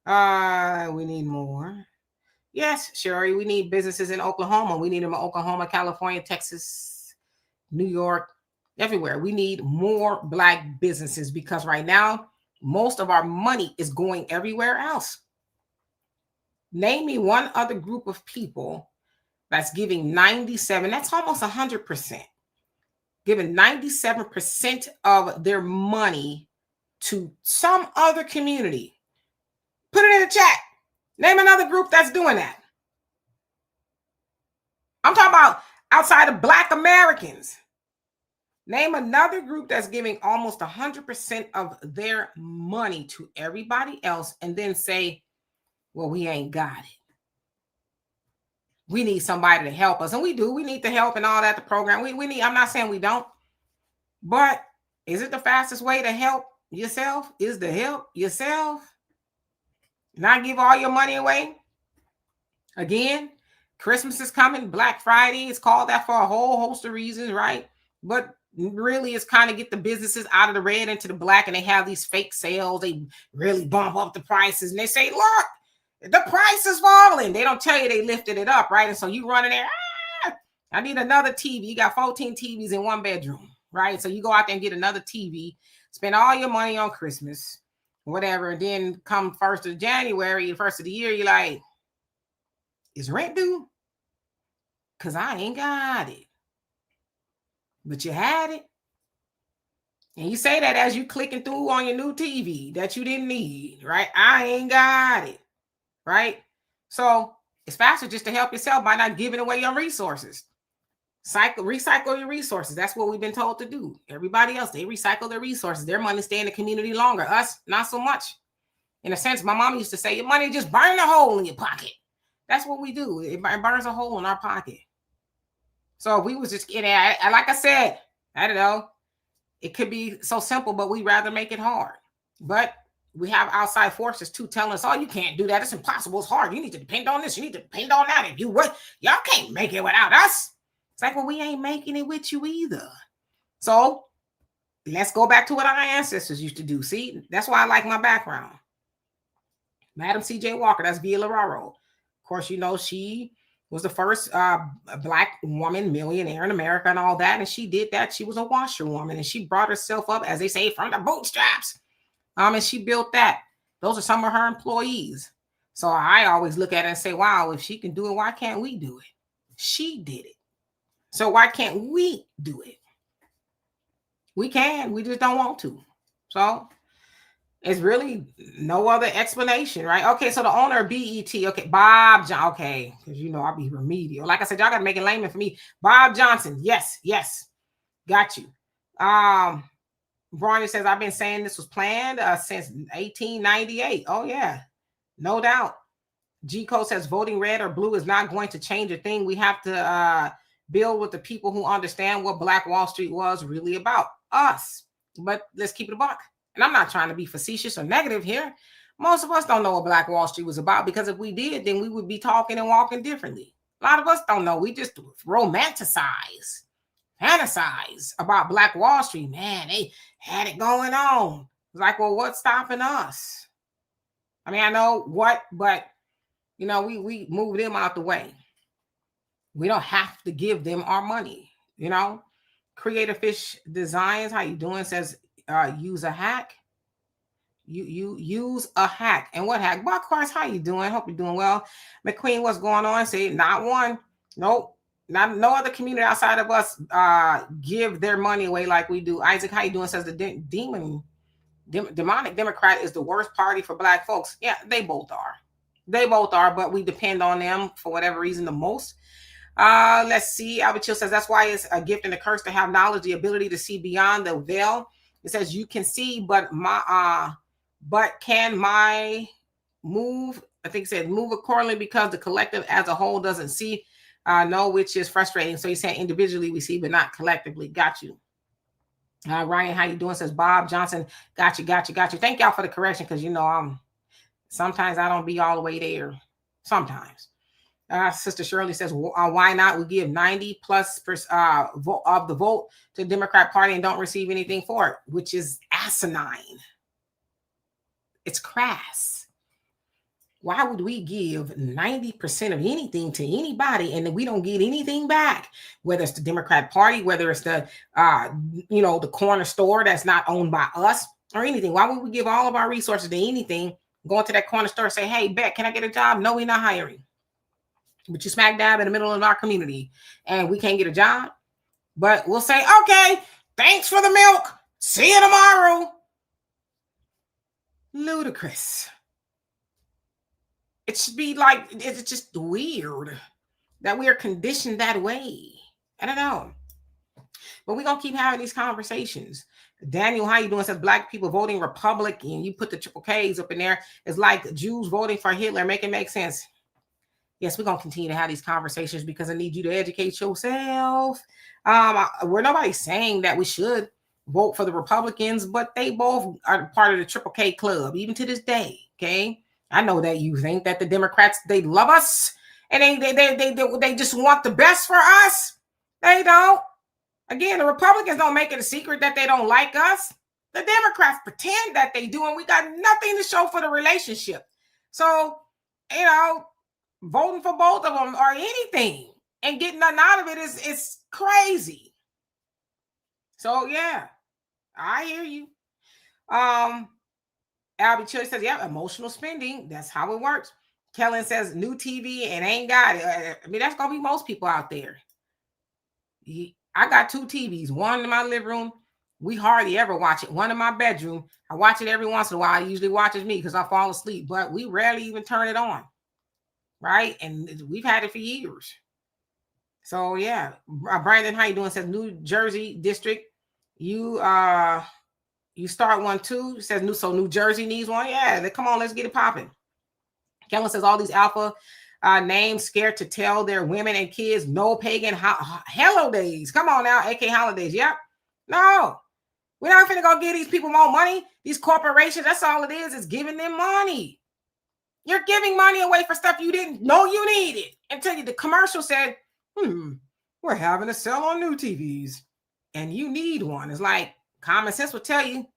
We need more. Yes, Sherry, we need businesses in Oklahoma. We need them in Oklahoma, California, Texas, New York, everywhere. We need more Black businesses because right now, most of our money is going everywhere else. Name me one other group of people that's giving 97, that's almost 100%. Giving 97% of their money to some other community. Put it in the chat. Name another group that's doing that. I'm talking about outside of Black Americans. Name another group that's giving almost 100% of their money to everybody else and then say, well, we ain't got it. We need somebody to help us. And we do. We need the help and all that, the program. We need, I'm not saying we don't. But is it the fastest way to help yourself? Is to help yourself? Not give all your money away? Again, Christmas is coming. Black Friday is called that for a whole host of reasons, right? But really it's kind of get the businesses out of the red into the black, and they have these fake sales. They really bump up the prices and they say, look, the price is falling. They don't tell you they lifted it up, right? And so you run in there, I need another TV. You got 14 TVs in one bedroom, right? So you go out there and get another TV, spend all your money on Christmas, whatever. And then come 1st of January, the 1st of the year, you're like, is rent due? Because I ain't got it. But you had it. And you say that as you clicking through on your new TV that you didn't need, right? I ain't got it, right? So it's faster just to help yourself by not giving away your resources. Recycle your resources. That's what we've been told to do. Everybody else, they recycle their resources. Their money stay in the community longer. Us, not so much. In a sense, my mom used to say, your money just burn a hole in your pocket. That's what we do. It burns a hole in our pocket. So if we was just getting at it, like I said, I don't know. It could be so simple, but we rather make it hard. But we have outside forces too telling us, oh, you can't do that. It's impossible. It's hard. You need to depend on this. You need to depend on that. If you would, y'all can't make it without us. It's like, well, we ain't making it with you either. So let's go back to what our ancestors used to do. See, that's why I like my background. Madam C.J. Walker, that's Via Lararo. Of course, you know, she was the first Black woman millionaire in America and all that. And she did that. She was a washerwoman and she brought herself up, as they say, from the bootstraps. And she built that. Those are some of her employees. So I always look at it and say, wow, if she can do it, why can't we do it? She did it. So why can't we do it? We can. We just don't want to. So it's really no other explanation, right? Okay, so the owner of BET, okay, Bob Johnson, okay, because you know I'll be remedial. Like I said, y'all got to make it layman for me. Bob Johnson, yes, got you. Bronny says, I've been saying this was planned since 1898. Oh, yeah, no doubt. G Code says voting red or blue is not going to change a thing. We have to build with the people who understand what Black Wall Street was really about, us. But let's keep it a buck. And I'm not trying to be facetious or negative here. Most of us don't know what Black Wall Street was about, because if we did, then we would be talking and walking differently. A lot of us don't know. We just romanticize, fantasize about Black Wall Street. Man, they had it going on. It's like, well, what's stopping us? I mean, I know what, but you know, we move them out the way. We don't have to give them our money, you know. Creative Fish Designs, how you doing? Says use a hack. You use a hack. And what hack? Buck Christ, how you doing? Hope you're doing well. McQueen, what's going on? Say not one. Nope. Not no other community outside of us give their money away like we do. Isaac, how you doing? Says the demonic Democrat is the worst party for Black folks. Yeah, they both are. They both are, but we depend on them for whatever reason the most. Let's see. Albert Chill says that's why it's a gift and a curse to have knowledge, the ability to see beyond the veil. It says you can see, but can my move? I think it said move accordingly because the collective as a whole doesn't see. No, which is frustrating. So he's saying individually we see, but not collectively. Got you. Ryan, how you doing? Says Bob Johnson. Got you. Thank y'all for the correction, because you know sometimes I don't be all the way there. Sometimes. Sister Shirley says, why not? We give 90+ of the vote to the Democrat Party and don't receive anything for it, which is asinine. It's crass. Why would we give 90% of anything to anybody and then we don't get anything back? Whether it's the Democrat Party, whether it's the, the corner store that's not owned by us or anything. Why would we give all of our resources to anything? Go into that corner store and say, hey, Beck, can I get a job? No, we're not hiring. But you smack dab in the middle of our community and we can't get a job. But we'll say, okay, thanks for the milk. See you tomorrow. Ludicrous. It should be like, it's just weird that we are conditioned that way. I don't know. But we're going to keep having these conversations. Daniel, how you doing? Says Black people voting Republican. You put the triple Ks up in there. It's like Jews voting for Hitler. Make it make sense. Yes, we're going to continue to have these conversations because I need you to educate yourself. We're nobody's saying that we should vote for the Republicans, but they both are part of the triple K club, even to this day. Okay. I know that you think that the Democrats, they love us and they just want the best for us. They don't. Again, the Republicans don't make it a secret that they don't like us. The Democrats pretend that they do, and we got nothing to show for the relationship. So, voting for both of them or anything and getting nothing out of it is crazy. So yeah, I hear you. Albie Church says, yeah, emotional spending. That's how it works. Kellen says new TV and ain't got it. I mean, that's gonna be most people out there. I got 2 TVs, one in my living room. We hardly ever watch it. One in my bedroom. I watch it every once in a while. It usually watches me because I fall asleep, but we rarely even turn it on. Right? And we've had it for years. So yeah. Brandon, how you doing? Says New Jersey district. You start one too. Says New Jersey needs one. Yeah, come on, let's get it popping. Kellen says all these alpha names scared to tell their women and kids no pagan holidays. Come on now, AK holidays. Yep. No, we're not finna go give these people more money. These corporations, that's all it is giving them money. You're giving money away for stuff you didn't know you needed until the commercial said, we're having a sale on new TVs and you need one. It's like common sense would tell you,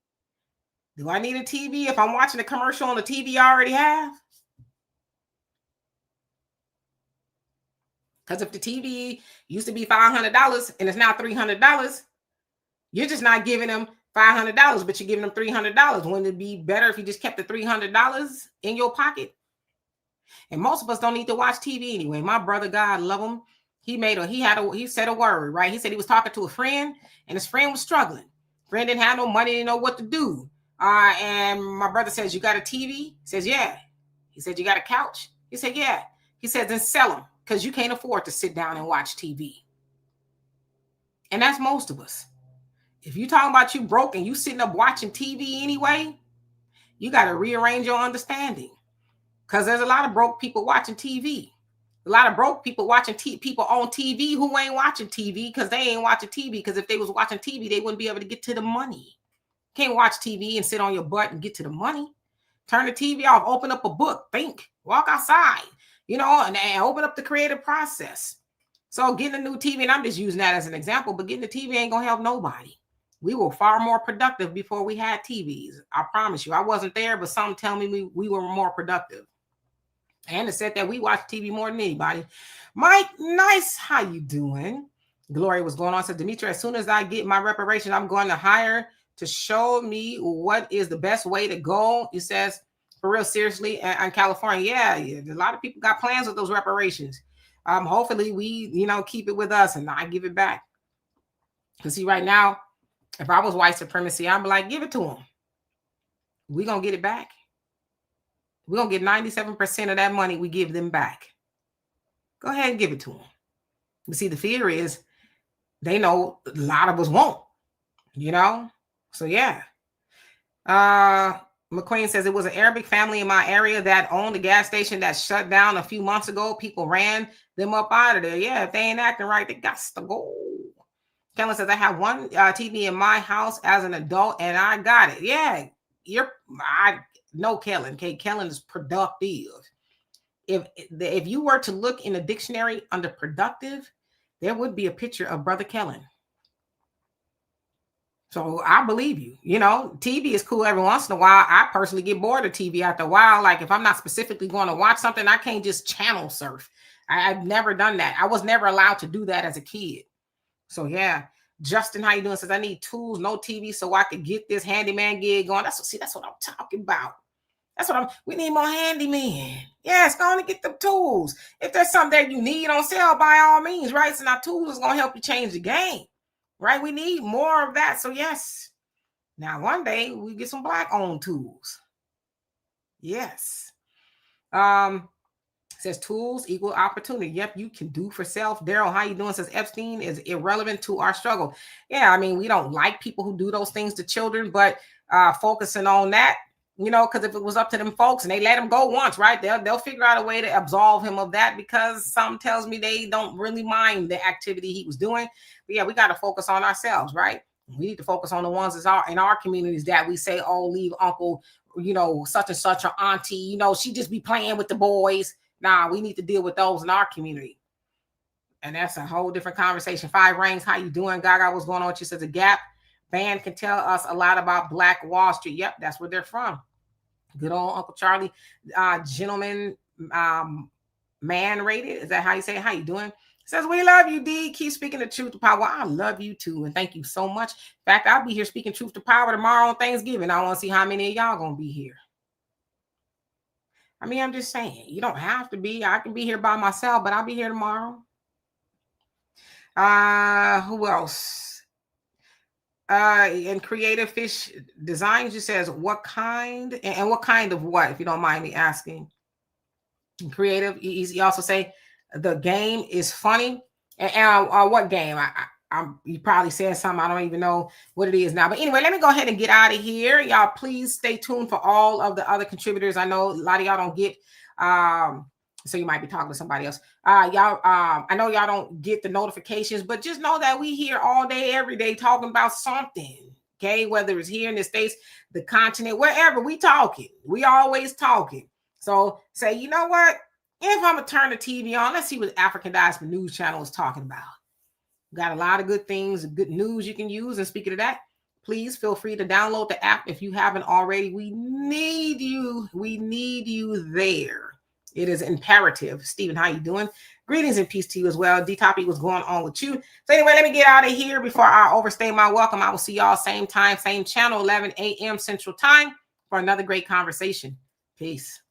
do I need a TV if I'm watching a commercial on the TV I already have? Because if the TV used to be $500 and it's now $300, you're just not giving them $500, but you're giving them $300. Wouldn't it be better if you just kept the $300 in your pocket? And most of us don't need to watch TV anyway. My brother, God love him, he said a word, right? He said he was talking to a friend and his friend was struggling. Friend didn't have no money, didn't know what to do. And my brother says, you got a TV? He says, yeah. He said, you got a couch? He said, yeah. He said, then sell them because you can't afford to sit down and watch TV. And that's most of us. If you're talking about you broke and you sitting up watching TV anyway, you got to rearrange your understanding. Because there's a lot of broke people watching TV. A lot of broke people watching people on TV who ain't watching TV because they ain't watching TV. Because if they was watching TV, they wouldn't be able to get to the money. Can't watch TV and sit on your butt and get to the money. Turn the TV off, open up a book, think, walk outside, and open up the creative process. So getting a new TV, and I'm just using that as an example, but getting the TV ain't going to help nobody. We were far more productive before we had TVs. I promise you. I wasn't there, but some tell me we were more productive. And it said that we watch TV more than anybody. Mike, nice. How you doing? Gloria was going on. Said, Demetra, as soon as I get my reparations, I'm going to hire to show me what is the best way to go. He says, for real, seriously, in California. Yeah, a lot of people got plans with those reparations. Hopefully we, keep it with us and not give it back. Because see, right now, if I was white supremacy, I'd be like, give it to them. We're going to get it back. We're going to get 97% of that money we give them back. Go ahead and give it to them. But see, the fear is they know a lot of us won't, So, yeah. McQueen says it was an Arabic family in my area that owned a gas station that shut down a few months ago. People ran them up out of there. Yeah, if they ain't acting right, they got to go. Kellen says, I have one TV in my house as an adult and I got it. Yeah, I know Kellen. Okay, Kellen is productive. If you were to look in a dictionary under productive, there would be a picture of Brother Kellen. So I believe you. TV is cool every once in a while. I personally get bored of TV after a while. Like if I'm not specifically going to watch something, I can't just channel surf. I've never done that. I was never allowed to do that as a kid. So yeah. Justin, how you doing? Says I need tools, no TV, so I could get this handyman gig going. That's what I'm talking about. We need more handyman. Yes, go on and get the tools. If there's something that you need on sale, by all means, right? So now tools is going to help you change the game, right? We need more of that. So yes. Now, one day we get some Black-owned tools. Yes. Says tools equal opportunity. Yep, you can do for self. Daryl, how you doing? Says Epstein is irrelevant to our struggle. Yeah, I mean, we don't like people who do those things to children, but focusing on that, because if it was up to them folks and they let him go once, right, they'll figure out a way to absolve him of that because some tells me they don't really mind the activity he was doing. But yeah, we got to focus on ourselves, right? We need to focus on the ones that are in our communities that we say, oh, leave uncle, such and such or auntie, she just be playing with the boys. Nah, we need to deal with those in our community. And that's a whole different conversation. Five Rings, how you doing? Gaga, what's going on with you? Says a Gap band can tell us a lot about Black Wall Street. Yep, that's where they're from. Good old Uncle Charlie. Gentleman, man rated. Is that how you say it? How you doing? Says, we love you, D. Keep speaking the truth to power. I love you too. And thank you so much. In fact, I'll be here speaking truth to power tomorrow on Thanksgiving. I want to see how many of y'all going to be here. I mean, I'm just saying, you don't have to be. I can be here by myself, but I'll be here tomorrow. Who else? In Creative Fish Designs, you says, what kind? And what kind of what, if you don't mind me asking? In Creative, you also say, the game is funny. And what game? You probably said something. I don't even know what it is now. But anyway, let me go ahead and get out of here. Y'all, please stay tuned for all of the other contributors. I know a lot of y'all don't get, so you might be talking to somebody else. Y'all, I know y'all don't get the notifications, but just know that we here all day, every day talking about something. Okay, whether it's here in the States, the continent, wherever, we talking. We always talking. So say, you know what? If I'm going to turn the TV on, let's see what African Diaspora News Channel is talking about. Got a lot of good things, good news you can use. And speaking of that, please feel free to download the app if you haven't already. We need you. We need you there. It is imperative. Stephen, how you doing? Greetings and peace to you as well. D-Topic, what's going on with you? So anyway, let me get out of here before I overstay my welcome. I will see y'all same time, same channel, 11 a.m. Central Time for another great conversation. Peace.